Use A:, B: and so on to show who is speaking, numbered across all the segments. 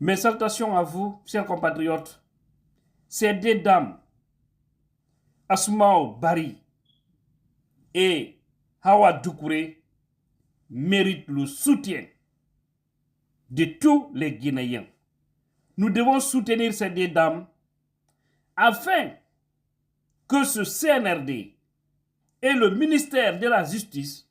A: Mes salutations à vous, chers compatriotes. Ces deux dames, Asmao Bari et Hawa Doucouré, méritent le soutien de tous les Guinéens. Nous devons soutenir ces deux dames afin que ce CNRD et le ministère de la Justice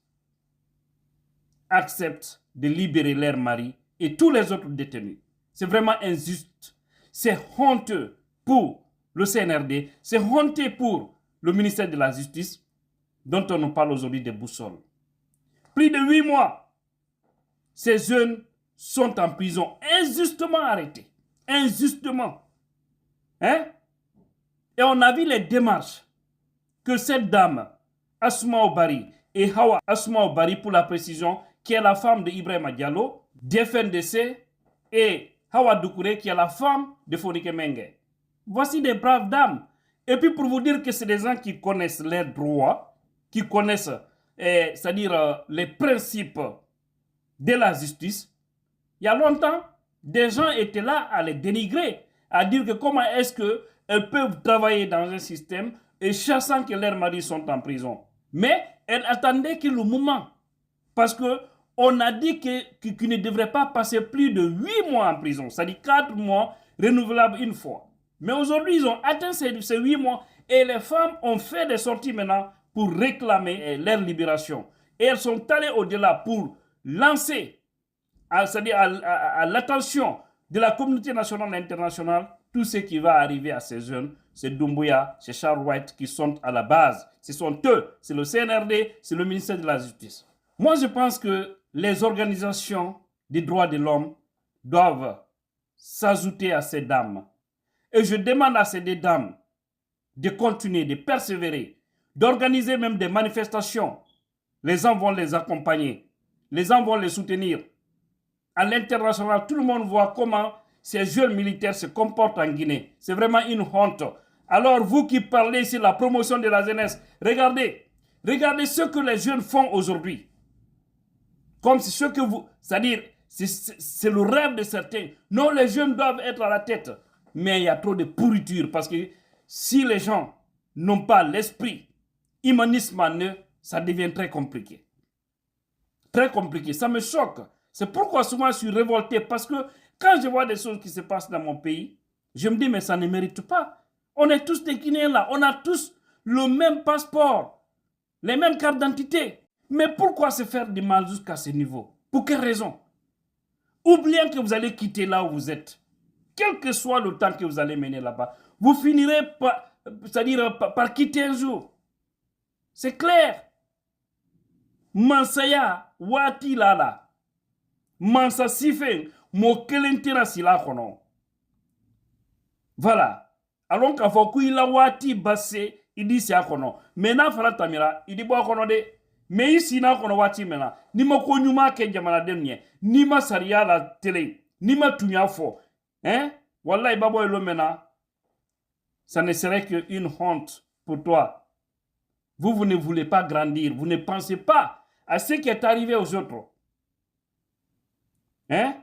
A: acceptent de libérer leurs maris et tous les autres détenus. C'est vraiment injuste. C'est honteux pour le CNRD, c'est honteux pour le ministère de la Justice, dont on nous parle aujourd'hui de boussole. Plus de 8 mois, ces jeunes sont en prison, injustement arrêtés. Injustement. Hein? Et on a vu les démarches que cette dame, Asmao Bari, et Hawa Asmao Bari, pour la précision, qui est la femme de Ibrahima Diallo, d'FNDC, et Hawa Doucouré, qui est la femme de Fonike Mengue. Voici des braves dames. Et puis pour vous dire que c'est des gens qui connaissent leurs droits, qui connaissent, c'est-à-dire les principes de la justice. Il y a longtemps, des gens étaient là à les dénigrer, à dire que comment est-ce qu'elles peuvent travailler dans un système et chassant que leurs maris sont en prison. Mais elles attendaient que le moment, parce qu'on a dit qu'ils ne devraient pas passer plus de 8 mois en prison, c'est-à-dire 4 mois renouvelables une fois. Mais aujourd'hui, ils ont atteint ces 8 mois et les femmes ont fait des sorties maintenant pour réclamer leur libération. Et elles sont allées au-delà pour lancer, c'est-à-dire à l'attention de la communauté nationale et internationale, tout ce qui va arriver à ces jeunes. C'est Doumbouya, c'est Charles White qui sont à la base. Ce sont eux, c'est le CNRD, c'est le ministère de la Justice. Moi, je pense que les organisations des droits de l'homme doivent s'ajouter à ces dames. Et je demande à ces deux dames de continuer, de persévérer, d'organiser même des manifestations. Les gens vont les accompagner, les gens vont les soutenir. À l'international, tout le monde voit comment ces jeunes militaires se comportent en Guinée. C'est vraiment une honte. Alors vous qui parlez sur la promotion de la jeunesse, regardez ce que les jeunes font aujourd'hui. Comme ce que vous, c'est-à-dire, c'est le rêve de certains. Non, les jeunes doivent être à la tête. Mais il y a trop de pourriture parce que si les gens n'ont pas l'esprit humanisme en eux, ça devient très compliqué. Très compliqué, ça me choque. C'est pourquoi souvent je suis révolté parce que quand je vois des choses qui se passent dans mon pays, je me dis mais ça ne mérite pas. On est tous des Guinéens là, on a tous le même passeport, les mêmes cartes d'identité. Mais pourquoi se faire du mal jusqu'à ce niveau? Pour quelle raison? Oubliez que vous allez quitter là où vous êtes. Quel que soit le temps que vous allez mener là-bas, vous finirez par, c'est-à-dire par quitter un jour. C'est clair. Mansaya, wati lala. Mansa sifen, mo kelentira sila kono. Voilà. Alors qu'à faut il a wati basse, il dit c'est à kono. Mena fala tamira, il dit bo kono de. Mais ici na kono wati mena. Ni ma konyuma ke jamana denye. Ni ma saria la télé. Ni ma tunya fo. Hein? Wallahi babo elomena, ça ne serait qu'une honte pour toi. Vous ne voulez pas grandir, vous ne pensez pas à ce qui est arrivé aux autres. Hein?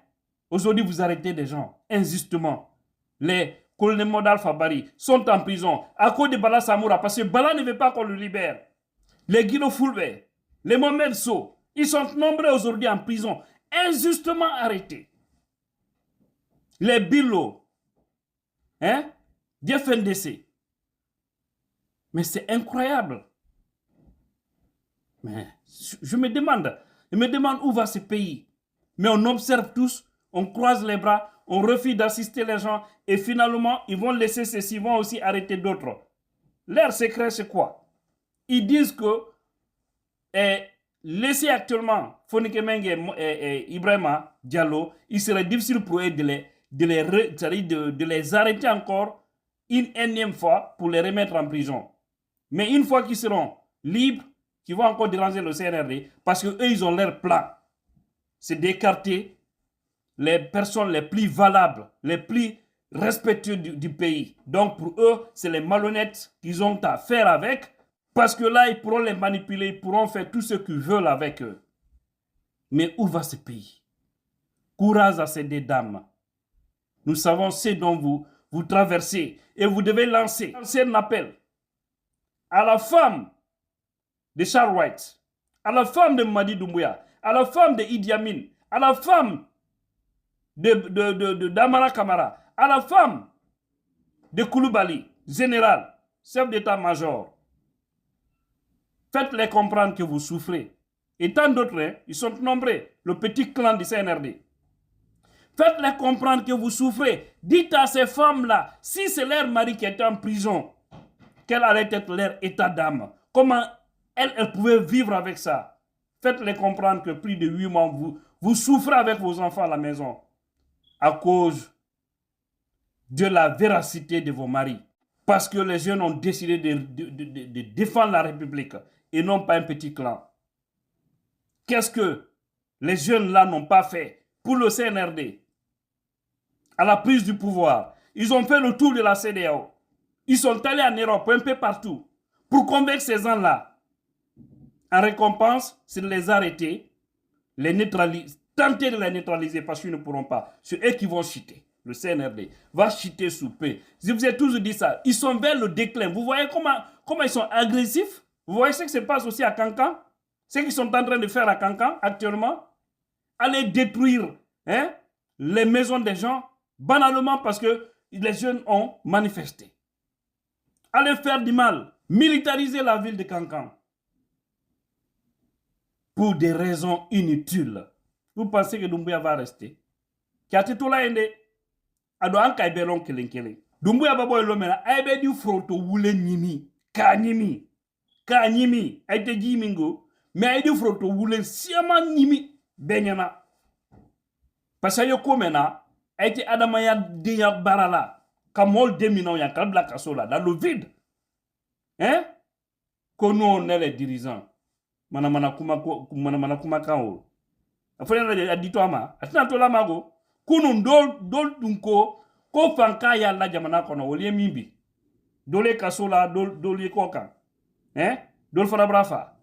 A: Aujourd'hui, vous arrêtez des gens injustement. Les colonels Modal Fabari sont en prison à cause de Bala Samoura parce que Bala ne veut pas qu'on le libère. Les Guido Fulbe, les Mohamed So, ils sont nombreux aujourd'hui en prison, injustement arrêtés. Les Bilo, hein, d'FNDC. Mais c'est incroyable. Mais je me demande où va ce pays. Mais on observe tous, on croise les bras, on refuse d'assister les gens et finalement, ils vont laisser ceux-ci, ils vont aussi arrêter d'autres. Leur secret, c'est quoi? Ils disent que laisser actuellement Fonike Mengue et Ibrahima Diallo, il serait difficile pour eux de les arrêter encore une énième fois pour les remettre en prison. Mais une fois qu'ils seront libres, qui vont encore déranger le CNRD, parce qu'eux, ils ont leur plan. C'est d'écarter les personnes les plus valables, les plus respectueuses du pays. Donc pour eux, c'est les malhonnêtes qu'ils ont à faire avec, parce que là, ils pourront les manipuler, ils pourront faire tout ce qu'ils veulent avec eux. Mais où va ce pays? Courage à ces deux dames. Nous savons ce dont vous traversez et vous devez lancer un appel à la femme de Charles White, à la femme de Mamadi Doumbouya, à la femme de Idi Amin, à la femme d'Amara Kamara, à la femme de Koulibaly, général, chef d'état-major. Faites-les comprendre que vous souffrez. Et tant d'autres, hein, ils sont nombreux, le petit clan du CNRD. Faites-les comprendre que vous souffrez. Dites à ces femmes-là, si c'est leur mari qui était en prison, quel allait être leur état d'âme? Comment elles pouvaient vivre avec ça? Faites-les comprendre que plus de 8 mois, vous souffrez avec vos enfants à la maison à cause de la véracité de vos maris. Parce que les jeunes ont décidé de défendre la République et non pas un petit clan. Qu'est-ce que les jeunes là n'ont pas fait pour le CNRD à la prise du pouvoir? Ils ont fait le tour de la CEDEAO. Ils sont allés en Europe, un peu partout, pour convaincre ces gens-là. En récompense, c'est de les arrêter, les neutraliser, tenter de les neutraliser parce qu'ils ne pourront pas. C'est eux qui vont chuter. Le CNRD va chuter sous peu. Je vous ai toujours dit ça. Ils sont vers le déclin. Vous voyez comment ils sont agressifs? Vous voyez ce qui se passe aussi à Kankan? Ce qu'ils sont en train de faire à Kankan actuellement? Aller détruire les maisons des gens, banalement parce que les jeunes ont manifesté. Aller faire du mal, militariser la ville de Kankan. Pour des raisons inutiles. Vous pensez que Doumbouya va rester? Kiatitola ende. Ado an kay belon kelen. Doumbouya babo elomena aibe du froto wule nyimi. Ka nyimi. Aite jimingo. Mais aibe du froto wule siama nyimi. Benyana. Parce que yo mena aite adamaya deya barala. Kamol demino ya kalbla kasola. Dans le vide. Hein? Que nous on est les dirigeants. Mana kuma kan afanya adito ama atina to la mago kunun dol dunko ko fanka ya la jamana kono wolie mimbi dole kasola dole koka dol fana brafa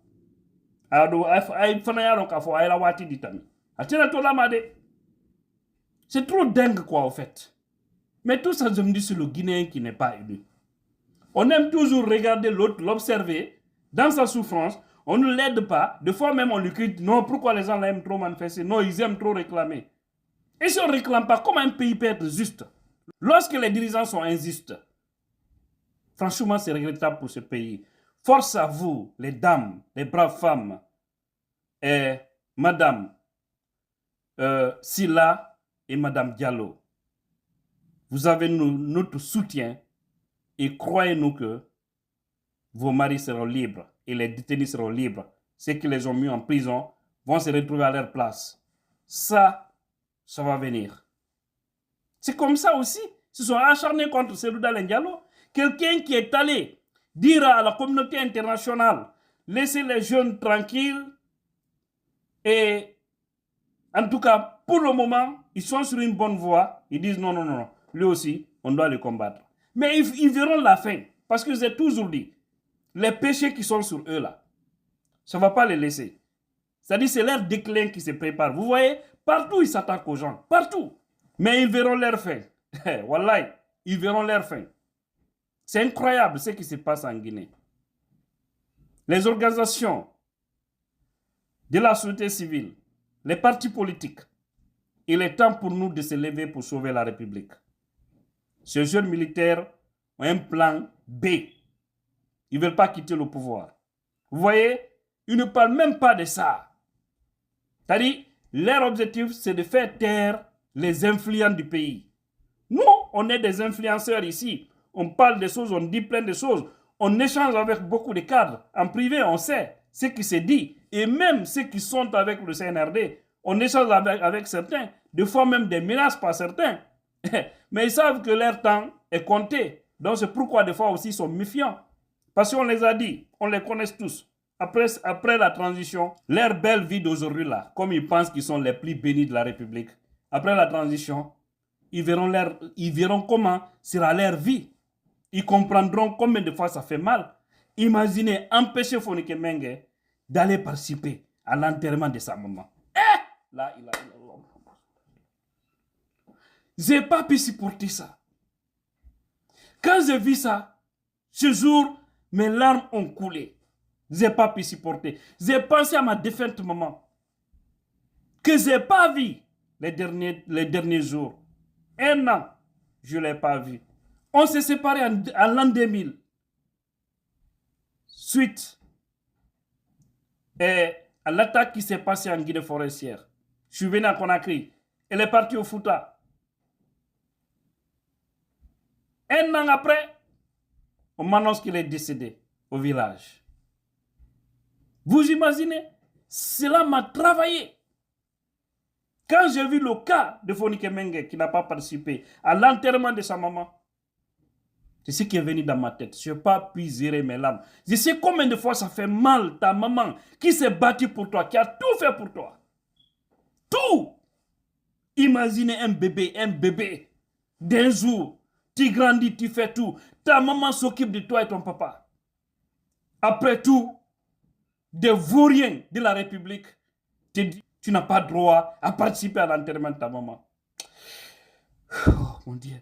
A: ado ay fana ya ron ka fo ay la wati ditami atina to la made. C'est trop dingue quoi en fait. Mais tout ça je me dis c'est le Guinéen qui n'est pas élu. On aime toujours regarder l'autre, l'observer dans sa souffrance. On ne l'aide pas. Des fois même on lui crie, non, pourquoi les gens l'aiment trop manifester? Non, ils aiment trop réclamer. Et si on ne réclame pas, comment un pays peut être juste? Lorsque les dirigeants sont injustes, franchement, c'est regrettable pour ce pays. Force à vous, les dames, les braves femmes, et Madame Silla et Madame Diallo. Vous avez notre soutien et croyez-nous que vos maris seront libres et les détenus seront libres. Ceux qui les ont mis en prison vont se retrouver à leur place. Ça va venir. C'est comme ça aussi. Ils se sont acharnés contre Selouda Diallo. Quelqu'un qui est allé dire à la communauté internationale, laissez les jeunes tranquilles. Et en tout cas, pour le moment, ils sont sur une bonne voie. Ils disent non. Lui aussi, on doit le combattre. Mais ils verront la fin. Parce que j'ai toujours dit, les péchés qui sont sur eux là, ça ne va pas les laisser. C'est-à-dire c'est leur déclin qui se prépare. Vous voyez, partout ils s'attaquent aux gens. Partout. Mais ils verront leur fin. Wallahi, ils verront leur fin. C'est incroyable ce qui se passe en Guinée. Les organisations de la société civile, les partis politiques, il est temps pour nous de se lever pour sauver la République. Ces jeunes militaires ont un plan B. Ils ne veulent pas quitter le pouvoir. Vous voyez, ils ne parlent même pas de ça. C'est-à-dire, leur objectif, c'est de faire taire les influents du pays. Nous, on est des influenceurs ici. On parle des choses, on dit plein de choses. On échange avec beaucoup de cadres. En privé, on sait ce qui se dit. Et même ceux qui sont avec le CNRD, on échange avec certains. Des fois même des menaces par certains. Mais ils savent que leur temps est compté. Donc c'est pourquoi des fois aussi ils sont méfiants. Parce qu'on les a dit, on les connaît tous. Après la transition, leur belle vie d'aujourd'hui là, comme ils pensent qu'ils sont les plus bénis de la République, après la transition, ils verront comment sera leur vie. Ils comprendront combien de fois ça fait mal. Imaginez empêcher Fonike Mengue d'aller participer à l'enterrement de sa maman. Là, Je n'ai pas pu supporter ça. Quand j'ai vu ça, ce jour, mes larmes ont coulé. Je n'ai pas pu supporter. J'ai pensé à ma défunte maman, que je n'ai pas vue les derniers jours. 1 an, je ne l'ai pas vue. On s'est séparés en l'an 2000. Suite à l'attaque qui s'est passée en Guinée forestière. Je suis venu à Conakry. Elle est partie au Fouta. 1 an après, on m'annonce qu'il est décédé au village. Vous imaginez? Cela m'a travaillé. Quand j'ai vu le cas de Fonike Mengue qui n'a pas participé à l'enterrement de sa maman, c'est ce qui est venu dans ma tête. Je n'ai pas pu gérer mes larmes. Je sais combien de fois ça fait mal ta maman qui s'est battue pour toi, qui a tout fait pour toi. Tout. Imaginez un bébé d'un jour. Tu grandis, tu fais tout. Ta maman s'occupe de toi et ton papa. Après tout, des vauriens de la République te disent tu n'as pas droit à participer à l'enterrement de ta maman. Oh mon Dieu.